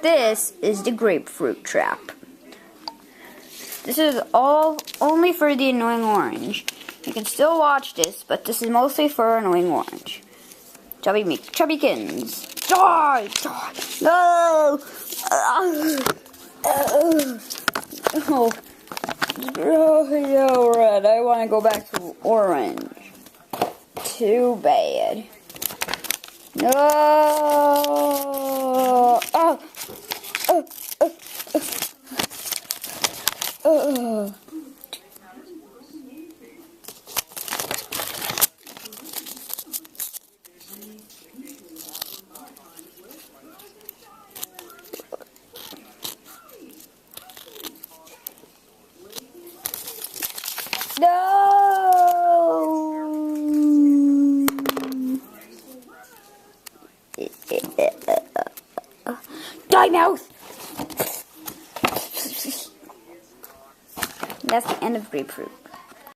This is the grapefruit trap. This is all only for the annoying orange. You can still watch this, but this is mostly for annoying orange. Chubbykins. Die! Die! No! Oh, no, red. I want to go back to orange. Too bad. No! Die, mouth! That's the end of Grapefruit.